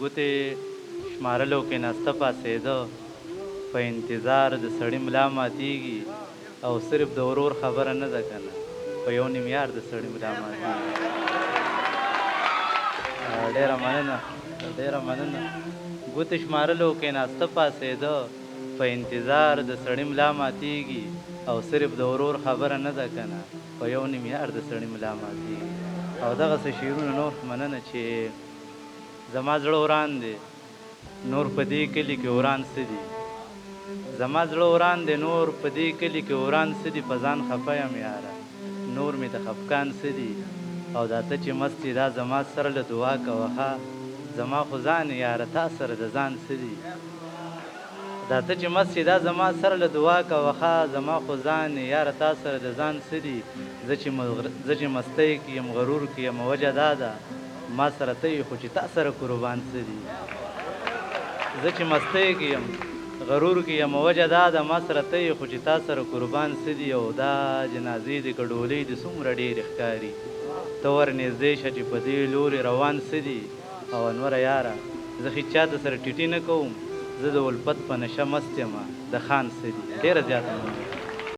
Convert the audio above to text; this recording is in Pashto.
ګوتې شمارلو کې ناسته پاڅېده په انتظار د سړي ملا ماتېږي او صرف د ورور خبره نه ده که نه په یو نیم یار د سړي ملا ماتېږي. ډېره مننه ډېره مننه. ګوتې شمارلو کې ناسته پاڅېده په انتظار د سړي ملا ماتېږي او صرف د ورور خبره نه ده که نه په یو نیم یار د سړي ملا ماتېږي. او دغسې شعرونه نور مننه چې زما زړه وران دی نور په دې کلي کې وران څه دي. زما زړه وران دی نور په دې کلي کې وران څه دي. په ځان خفه یم یاره نور مې د خفګان څه دي. او دا ته چې مست یې دا زما سره له دعا کوه ښه زما خو ځان یاره تا سره د ځان څه دي. دا ته چې مست یې دا زما سره له دعا کوه ښه زما خو ځان یاره تا سره د ځان څه دي. زه چې مستۍ کې یم غرور کې یم وجه دا ده ما سره ته یې خو چې تا سره قربان څه دي. زه چې مستۍ کې یم غرور کې یم وجه دا ده ما سره ته یې خو چې تا سره قربان څه دي. او دا جنازې د ګډولۍ د څومره ډېرې ښکاري ته ور نږدې شه چې په دې لورې روان څه دي. او انوره یاره زه هېڅ چاته سره ټیټي نه کوم زه د الفت په نشه مست یم د خان څه دي. ډېره زیاته مننه.